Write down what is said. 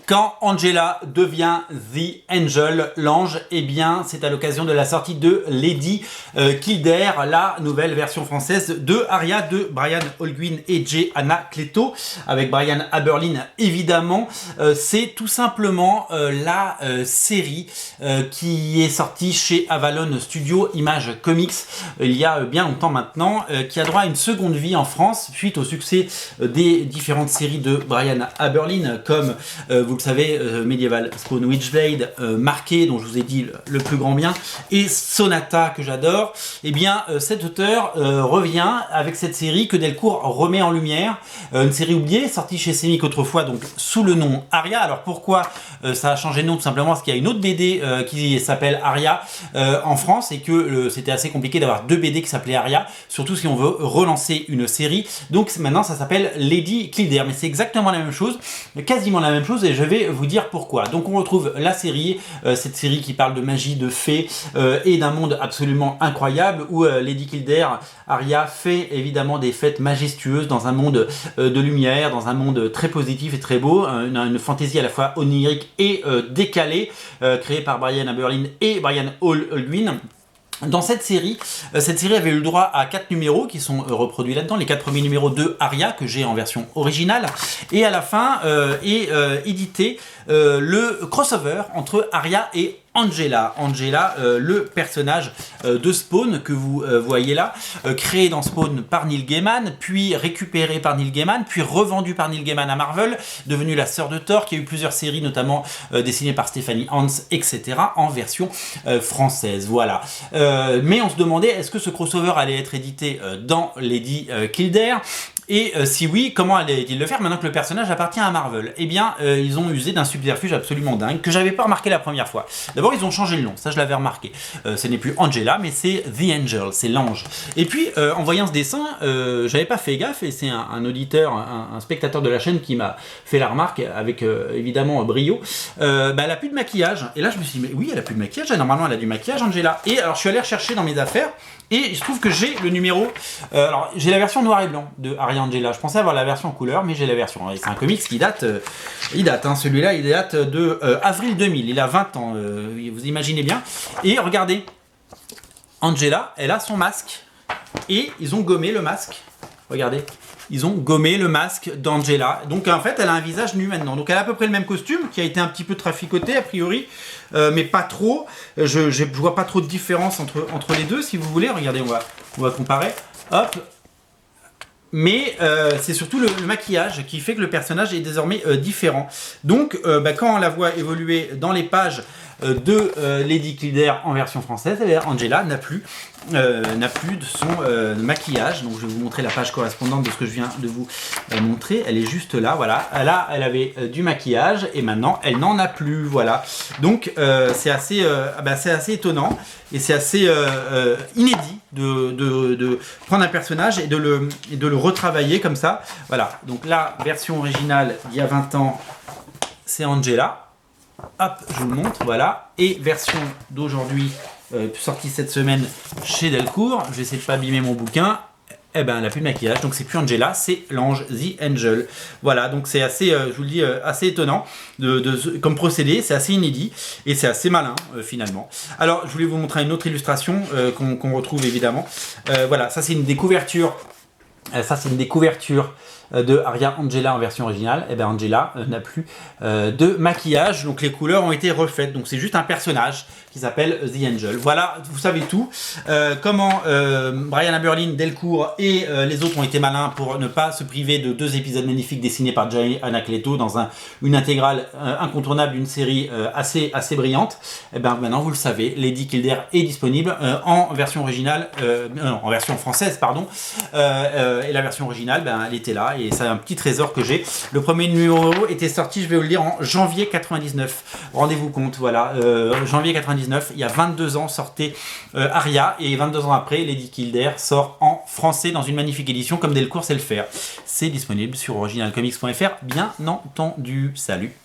Quand Angela devient The Angel, l'ange, eh bien c'est à l'occasion de la sortie de Lady Kildare, la nouvelle version française de Aria de Brian Holguin et J. Anacleto, avec Brian Aberlin évidemment. C'est tout simplement la série qui est sortie chez Avalon Studio Image Comics il y a bien longtemps maintenant, qui a droit à une seconde vie en France suite au succès des différentes séries de Brian Aberlin, comme vous le savez, Medieval Spawn Witchblade, Marqué, dont je vous ai dit le plus grand bien, et Sonata, que j'adore. Et bien cet auteur revient avec cette série que Delcourt remet en lumière, une série oubliée, sortie chez Semic autrefois, donc sous le nom Aria. Alors pourquoi ça a changé de nom? Tout simplement parce qu'il y a une autre BD qui s'appelle Aria en France, et que c'était assez compliqué d'avoir deux BD qui s'appelaient Aria, surtout si on veut relancer une série. Donc maintenant ça s'appelle Lady Kildare, mais c'est exactement la même chose, quasiment la même chose, et je vais vous dire pourquoi. Donc on retrouve la série, cette série qui parle de magie, de fées et d'un monde absolument incroyable, où Lady Kildare, Aria, fait évidemment des fêtes majestueuses dans un monde de lumière, dans un monde très positif et très beau, une fantaisie à la fois onirique et décalée, créée par Brian Aberlin et Brian Holguin. Dans cette série avait eu le droit à 4 numéros qui sont reproduits là-dedans, les 4 premiers numéros de Aria que j'ai en version originale, et à la fin est édité le crossover entre Aria et Angela. Angela, le personnage de Spawn que vous voyez là, créé dans Spawn par Neil Gaiman, puis récupéré par Neil Gaiman, puis revendu par Neil Gaiman à Marvel, devenue la sœur de Thor, qui a eu plusieurs séries, notamment dessinées par Stephanie Hans, etc., en version française. Voilà. Mais on se demandait, est-ce que ce crossover allait être édité dans Lady Kildare ? Et si oui, comment allaient-ils le faire maintenant que le personnage appartient à Marvel? Eh bien, ils ont usé d'un subterfuge absolument dingue que j'avais pas remarqué la première fois. D'abord, ils ont changé le nom, ça je l'avais remarqué. Ce n'est plus Angela, mais c'est The Angel, c'est l'ange. Et puis, en voyant ce dessin, j'avais pas fait gaffe, et c'est un auditeur, un spectateur de la chaîne qui m'a fait la remarque avec évidemment brio. Elle a plus de maquillage. Et là, je me suis dit, mais oui, elle a plus de maquillage, normalement elle a du maquillage, Angela. Et alors, je suis allé rechercher dans mes affaires, et il se trouve que j'ai le numéro. Alors, j'ai la version noir et blanc de Aria Angela. Je pensais avoir la version en couleur, mais j'ai la version. C'est un comics qui date. Celui-là, il date de avril 2000. Il a 20 ans. Vous imaginez bien. Et regardez, Angela, elle a son masque. Et ils ont gommé le masque. Regardez. Ils ont gommé le masque d'Angela. Donc en fait, elle a un visage nu maintenant. Donc elle a à peu près le même costume, qui a été un petit peu traficoté a priori, mais pas trop. Je vois pas trop de différence entre les deux, si vous voulez. Regardez, on va comparer. Hop. Mais c'est surtout le maquillage qui fait que le personnage est désormais différent. Donc quand on la voit évoluer dans les pages de Lady Kildare en version française, Angela n'a plus de son maquillage. Donc je vais vous montrer la page correspondante de ce que je viens de vous montrer. Elle est juste là, voilà. Là, elle avait du maquillage, et maintenant elle n'en a plus, voilà. Donc c'est assez étonnant, et c'est assez inédit de prendre un personnage et de le retravailler comme ça. Voilà, donc la version originale d'il y a 20 ans, c'est Angela. Hop, je vous le montre, voilà. Et version d'aujourd'hui, sortie cette semaine chez Delcourt. Je vais essayer de pas abîmer mon bouquin. Eh ben, elle n'a plus de maquillage, donc c'est plus Angela, c'est l'ange, The Angel. Voilà, donc c'est assez, je vous le dis, assez étonnant comme procédé, c'est assez inédit, et c'est assez malin, finalement. Alors, je voulais vous montrer une autre illustration qu'on retrouve évidemment. Voilà, ça c'est une des couvertures. De Aria Angela en version originale. Et bien Angela n'a plus de maquillage, donc les couleurs ont été refaites, donc c'est juste un personnage qui s'appelle The Angel. Voilà, vous savez tout. Comment Brian Aberlin, Delcourt et les autres ont été malins pour ne pas se priver de 2 épisodes magnifiques dessinés par J. Anacleto dans une intégrale incontournable d'une série assez brillante. Et bien maintenant vous le savez, Lady Kildare est disponible en version originale, en version française, pardon. Et la version originale, elle était là, et c'est un petit trésor que j'ai. Le premier numéro était sorti, je vais vous le dire, en janvier 99. Rendez-vous compte, voilà, janvier 99, il y a 22 ans sortait Aria, et 22 ans après, Lady Kildare sort en français dans une magnifique édition comme Delcourt sait le faire. C'est disponible sur originalcomics.fr, bien entendu. Salut!